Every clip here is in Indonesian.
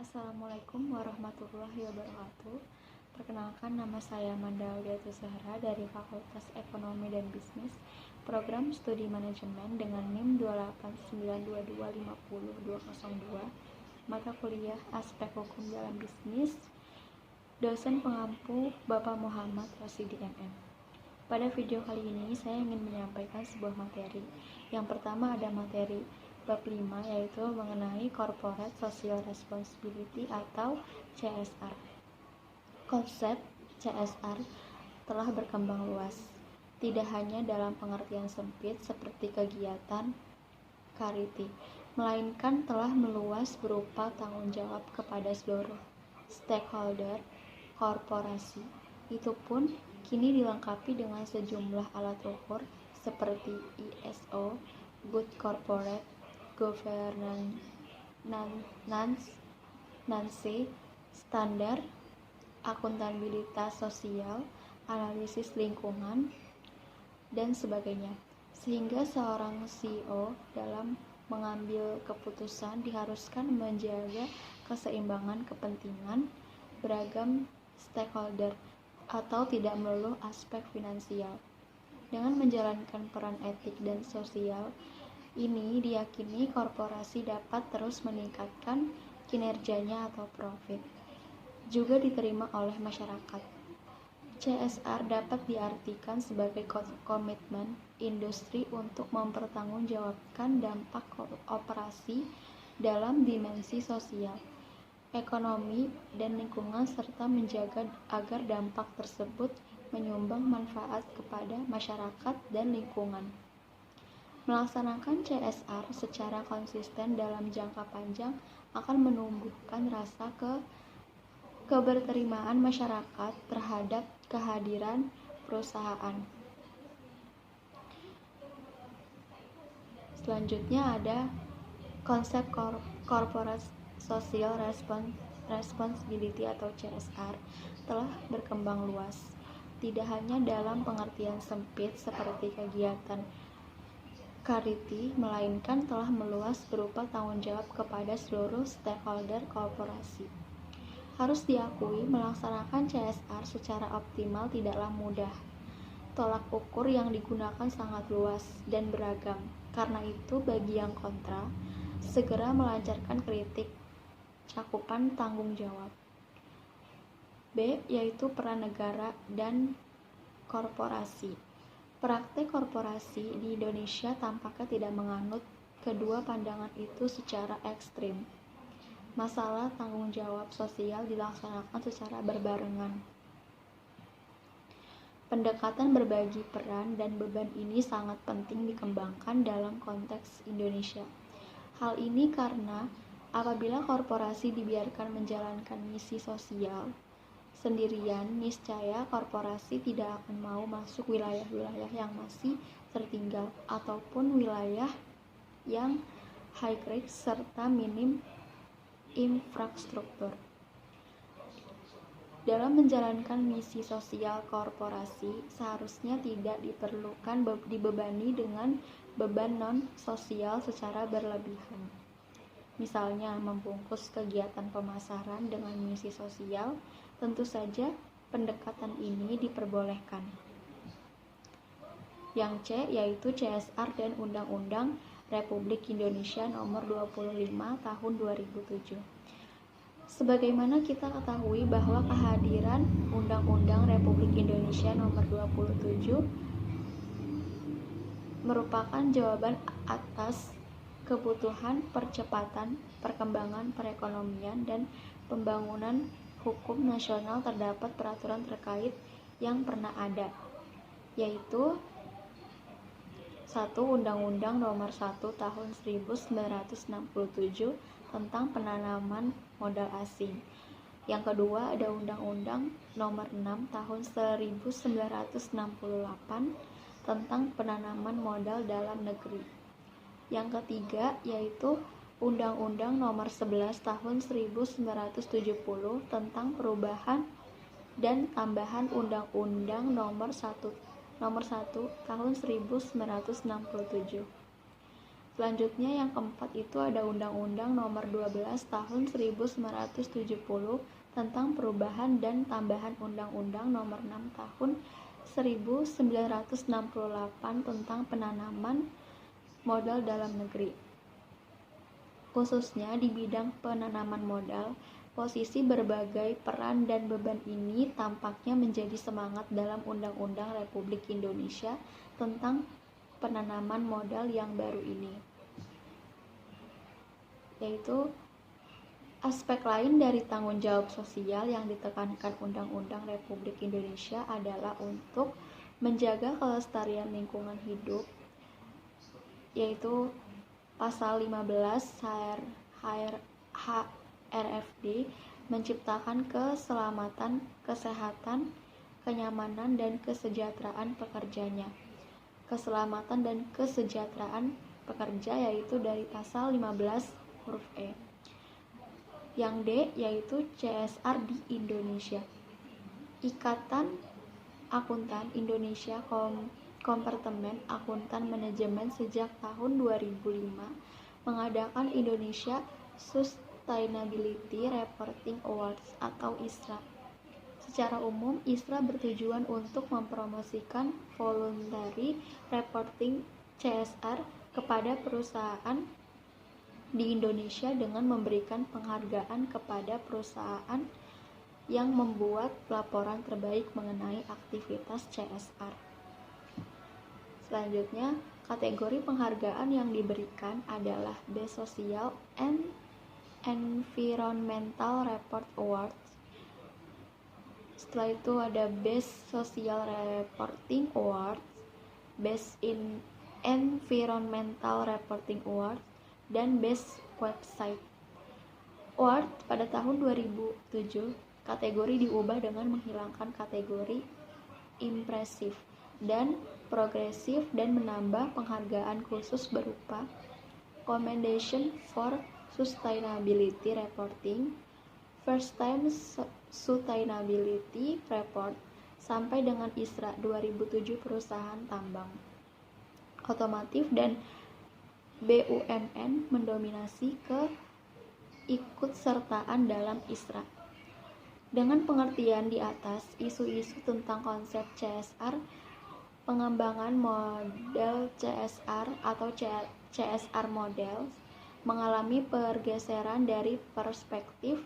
Assalamualaikum warahmatullahi wabarakatuh. Perkenalkan, nama saya Mandauliatus Zahra dari Fakultas Ekonomi dan Bisnis, Program Studi Manajemen dengan NIM 28922500202, mata kuliah Aspek Hukum dalam Bisnis, dosen pengampu Bapak Muhammad Rosidi MM. Pada video kali ini saya ingin menyampaikan sebuah materi. Yang pertama ada materi bab 5, yaitu mengenai Corporate Social Responsibility atau CSR. Konsep CSR telah berkembang luas, tidak hanya dalam pengertian sempit seperti kegiatan charity, melainkan telah meluas berupa tanggung jawab kepada seluruh stakeholder korporasi. Itu pun kini dilengkapi dengan sejumlah alat ukur seperti ISO, Good Corporate Governance Standar, akuntabilitas sosial, analisis lingkungan, dan sebagainya. Sehingga seorang CEO dalam mengambil keputusan diharuskan menjaga keseimbangan kepentingan beragam stakeholder atau tidak melulu aspek finansial. Dengan menjalankan peran etik dan sosial ini, diyakini korporasi dapat terus meningkatkan kinerjanya atau profit, juga diterima oleh masyarakat. CSR dapat diartikan sebagai komitmen industri untuk mempertanggungjawabkan dampak operasi dalam dimensi sosial, ekonomi, dan lingkungan serta menjaga agar dampak tersebut menyumbang manfaat kepada masyarakat dan lingkungan. Melaksanakan CSR secara konsisten dalam jangka panjang akan menumbuhkan rasa keberterimaan masyarakat terhadap kehadiran perusahaan. Selanjutnya ada konsep Corporate Social Responsibility atau CSR telah berkembang luas, tidak hanya dalam pengertian sempit seperti kegiatan charity, melainkan telah meluas berupa tanggung jawab kepada seluruh stakeholder korporasi. Harus diakui, melaksanakan CSR secara optimal tidaklah mudah. Tolak ukur yang digunakan sangat luas dan beragam. Karena itu, bagi yang kontra, segera melancarkan kritik cakupan tanggung jawab. B, yaitu peran negara dan korporasi. Praktek korporasi di Indonesia tampaknya tidak menganut kedua pandangan itu secara ekstrim. Masalah tanggung jawab sosial dilaksanakan secara berbarengan. Pendekatan berbagi peran dan beban ini sangat penting dikembangkan dalam konteks Indonesia. Hal ini karena apabila korporasi dibiarkan menjalankan misi sosial sendirian, niscaya korporasi tidak akan mau masuk wilayah-wilayah yang masih tertinggal ataupun wilayah yang high risk serta minim infrastruktur. Dalam menjalankan misi sosial korporasi, seharusnya tidak diperlukan dibebani dengan beban non-sosial secara berlebihan. Misalnya, membungkus kegiatan pemasaran dengan misi sosial. Tentu saja pendekatan ini diperbolehkan. Yang C, yaitu CSR dan Undang-Undang Republik Indonesia Nomor 25 Tahun 2007. Sebagaimana kita ketahui bahwa kehadiran Undang-Undang Republik Indonesia Nomor 27 merupakan jawaban atas kebutuhan percepatan perkembangan perekonomian dan pembangunan hukum nasional. Terdapat peraturan terkait yang pernah ada, yaitu 1. Undang-Undang Nomor 1 Tahun 1967 tentang penanaman modal asing. Yang kedua ada Undang-Undang Nomor 6 Tahun 1968 tentang penanaman modal dalam negeri. Yang ketiga yaitu Undang-Undang Nomor 11 Tahun 1970 tentang perubahan dan tambahan Undang-Undang Nomor 1 Tahun 1967. Selanjutnya yang keempat itu ada Undang-Undang Nomor 12 Tahun 1970 tentang perubahan dan tambahan Undang-Undang Nomor 6 Tahun 1968 tentang penanaman modal dalam negeri. Khususnya di bidang penanaman modal, posisi berbagai peran dan beban ini tampaknya menjadi semangat dalam Undang-Undang Republik Indonesia tentang penanaman modal yang baru ini, yaitu aspek lain dari tanggung jawab sosial yang ditekankan Undang-Undang Republik Indonesia adalah untuk menjaga kelestarian lingkungan hidup, yaitu pasal 15 HRFD menciptakan keselamatan, kesehatan, kenyamanan, dan kesejahteraan pekerjanya. Keselamatan dan kesejahteraan pekerja yaitu dari pasal 15 huruf E. Yang D yaitu CSR di Indonesia. Ikatan Akuntan Indonesia Kompartemen Akuntan Manajemen sejak tahun 2005 mengadakan Indonesia Sustainability Reporting Awards atau ISRA. Secara umum, ISRA bertujuan untuk mempromosikan voluntary reporting CSR kepada perusahaan di Indonesia dengan memberikan penghargaan kepada perusahaan yang membuat laporan terbaik mengenai aktivitas CSR. Selanjutnya, kategori penghargaan yang diberikan adalah Best Social and Environmental Report Awards. Setelah itu ada Best Social Reporting Award, Best in Environmental Reporting Award, dan Best Website Award. Pada tahun 2007, kategori diubah dengan menghilangkan kategori impresif dan progresif dan menambah penghargaan khusus berupa Commendation for Sustainability Reporting, First Time Sustainability Report, sampai dengan ISRA 2007 perusahaan tambang, otomotif, dan BUMN mendominasi keikutsertaan dalam ISRA. Dengan pengertian di atas, isu-isu tentang konsep CSR, pengembangan model CSR atau CSR model mengalami pergeseran dari perspektif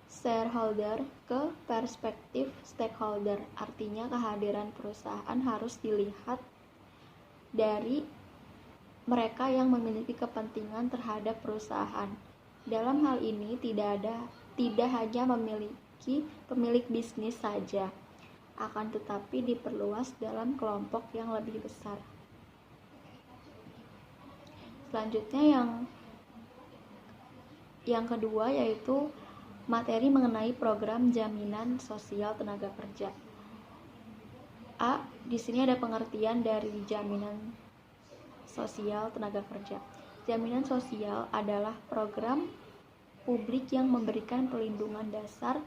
shareholder ke perspektif stakeholder. Artinya kehadiran perusahaan harus dilihat dari mereka yang memiliki kepentingan terhadap perusahaan. Dalam hal ini tidak hanya memiliki pemilik bisnis saja, akan tetapi diperluas dalam kelompok yang lebih besar. Selanjutnya yang kedua yaitu materi mengenai program jaminan sosial tenaga kerja. A. Di sini ada pengertian dari jaminan sosial tenaga kerja. Jaminan sosial adalah program publik yang memberikan perlindungan dasar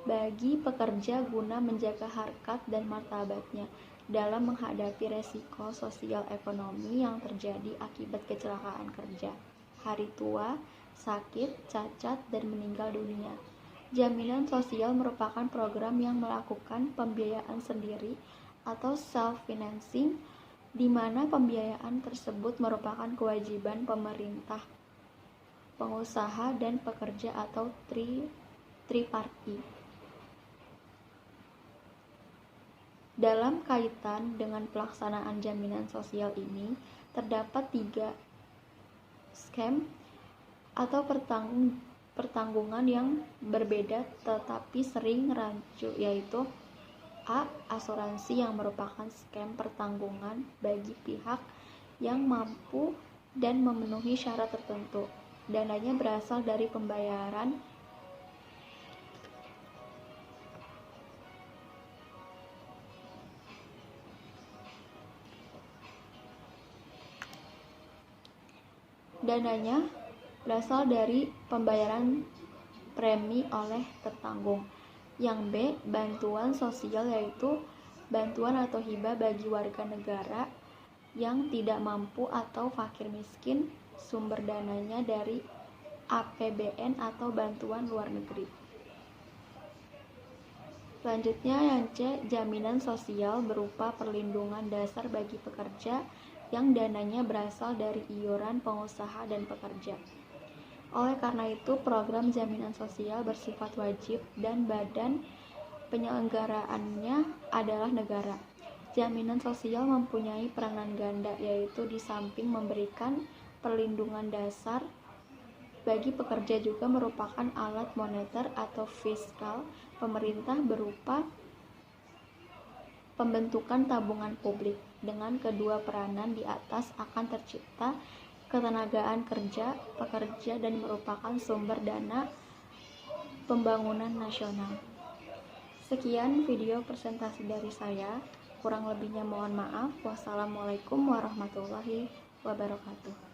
bagi pekerja guna menjaga harkat dan martabatnya dalam menghadapi resiko sosial ekonomi yang terjadi akibat kecelakaan kerja, hari tua, sakit, cacat, dan meninggal dunia. Jaminan sosial merupakan program yang melakukan pembiayaan sendiri atau self-financing, di mana pembiayaan tersebut merupakan kewajiban pemerintah, pengusaha, dan pekerja atau triparty. Dalam kaitan dengan pelaksanaan jaminan sosial ini, terdapat 3 skema atau pertanggungan yang berbeda tetapi sering rancu, yaitu A. Asuransi, yang merupakan skema pertanggungan bagi pihak yang mampu dan memenuhi syarat tertentu. Dananya berasal dari pembayaran premi oleh tertanggung. Yang B. Bantuan sosial, yaitu bantuan atau hibah bagi warga negara yang tidak mampu atau fakir miskin sumber dananya dari APBN atau bantuan luar negeri. Selanjutnya yang C, jaminan sosial berupa perlindungan dasar bagi pekerja yang dananya berasal dari iuran pengusaha dan pekerja. Oleh karena itu, program jaminan sosial bersifat wajib dan badan penyelenggaraannya adalah negara. Jaminan sosial mempunyai peranan ganda, yaitu di samping memberikan perlindungan dasar bagi pekerja juga merupakan alat moneter atau fiskal pemerintah berupa pembentukan tabungan publik. Dengan kedua peranan di atas akan tercipta ketenagaan kerja pekerja dan merupakan sumber dana pembangunan nasional. Sekian video presentasi dari saya, kurang lebihnya mohon maaf. Wassalamualaikum warahmatullahi wabarakatuh.